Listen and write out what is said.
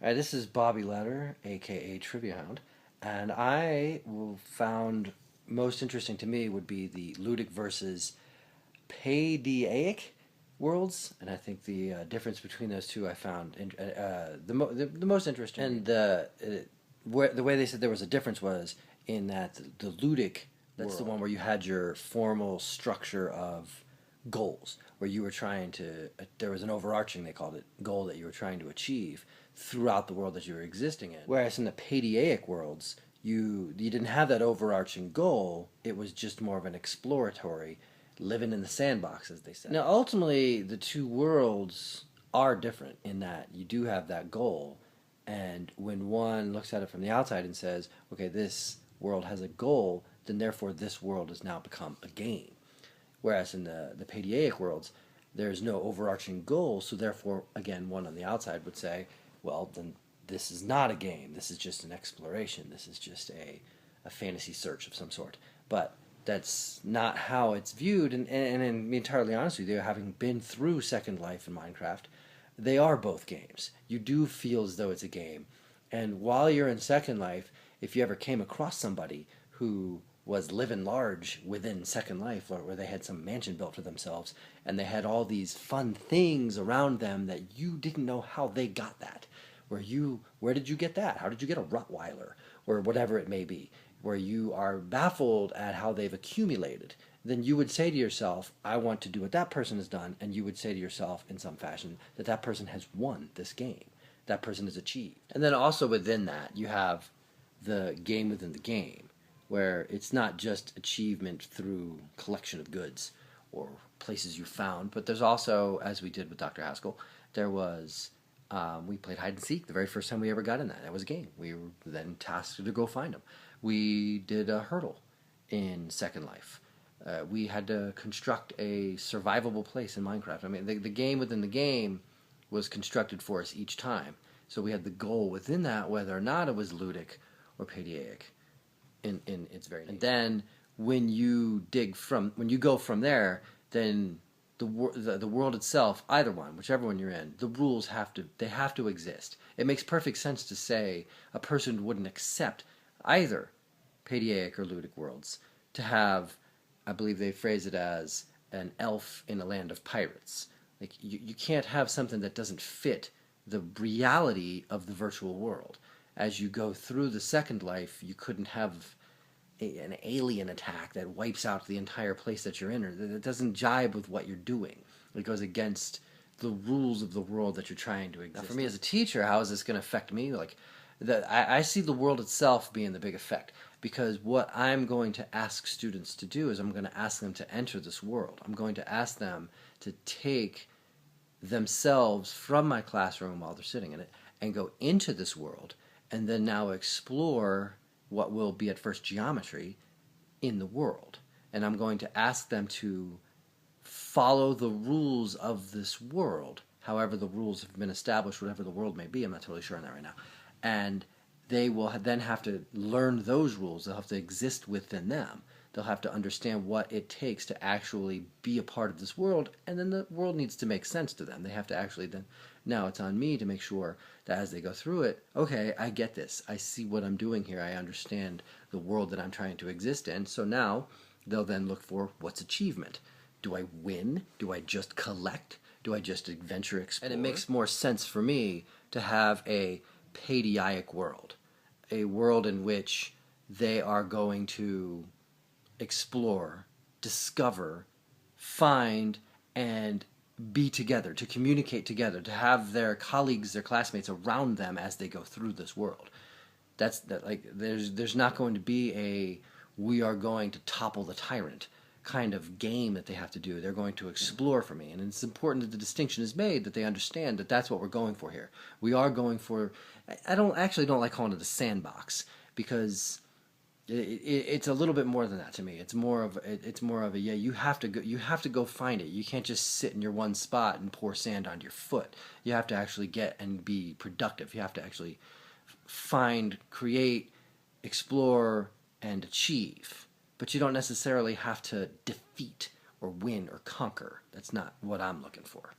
All right, this is Bobby Letter, aka Triviahound, and found most interesting to me would be the Ludic versus Paideaic worlds, and I think the difference between those two I found the most interesting. And the way they said there was a difference was in that the Ludic, that's the one where you had your formal structure of goals, where you were trying to, there was an overarching, they called it, goal that you were trying to achieve throughout the world that you were existing in. Whereas in the Paideaic worlds, you didn't have that overarching goal. It was just more of an exploratory, living in the sandbox, as they said. Now, ultimately, the two worlds are different in that you do have that goal, and when one looks at it from the outside and says, okay, this world has a goal, then therefore this world has now become a game. Whereas in the Paideaic worlds, there's no overarching goal, so therefore, again, one on the outside would say, well, then this is not a game. This is just an exploration. This is just a fantasy search of some sort. But that's not how it's viewed, and to be entirely honest with you, having been through Second Life and Minecraft, they are both games. You do feel as though it's a game. And while you're in Second Life, if you ever came across somebody who was living large within Second Life, where they had some mansion built for themselves, and they had all these fun things around them that you didn't know how they got that. Where did you get that? How did you get a Rottweiler? Or whatever it may be, where you are baffled at how they've accumulated, then you would say to yourself, I want to do what that person has done, and you would say to yourself in some fashion that that person has won this game. That person has achieved. And then also within that, you have the game within the game, where it's not just achievement through collection of goods or places you found, but there's also, as we did with Dr. Haskell, there was, we played hide and seek the very first time we ever got in that. That was a game. We were then tasked to go find them. We did a hurdle in Second Life. We had to construct a survivable place in Minecraft. I mean, the game within the game was constructed for us each time. So we had the goal within that, whether or not it was Ludic or Paideaic. In its very name. And then when you go from there, then the world itself, either one, whichever one you're in, the rules have to exist. It makes perfect sense to say a person wouldn't accept either Paideaic or Ludic worlds to have, I believe they phrase it as, an elf in a land of pirates. Like you can't have something that doesn't fit the reality of the virtual world. As you go through the Second Life, you couldn't have an alien attack that wipes out the entire place that you're in, or that doesn't jibe with what you're doing. It goes against the rules of the world that you're trying to exist. Now, for me as a teacher, how is this going to affect me? Like, I see the world itself being the big effect, because what I'm going to ask students to do is I'm going to ask them to enter this world. I'm going to ask them to take themselves from my classroom while they're sitting in it and go into this world, and then now explore what will be at first geometry in the world. And I'm going to ask them to follow the rules of this world, however the rules have been established, whatever the world may be. I'm not totally sure on that right now. And they will then have to learn those rules. They'll have to exist within them. They'll have to understand what it takes to actually be a part of this world, and then the world needs to make sense to them. They have to actually then, now it's on me to make sure that as they go through it, okay, I get this. I see what I'm doing here. I understand the world that I'm trying to exist in. So now they'll then look for what's achievement. Do I win? Do I just collect? Do I just adventure explore? And it makes more sense for me to have a Paideaic world, a world in which they are going to explore, discover, find, and be together, to communicate together, to have their colleagues, their classmates around them as they go through this world. There's not going to be a we are going to topple the tyrant kind of game that they have to do. They're going to explore for me, and it's important that the distinction is made, that they understand that that's what we're going for here. We are going for, I don't like calling it a sandbox, because it's a little bit more than that to me. It's more of a yeah. You have to go find it. You can't just sit in your one spot and pour sand onto your foot. You have to actually get and be productive. You have to actually find, create, explore, and achieve. But you don't necessarily have to defeat or win or conquer. That's not what I'm looking for.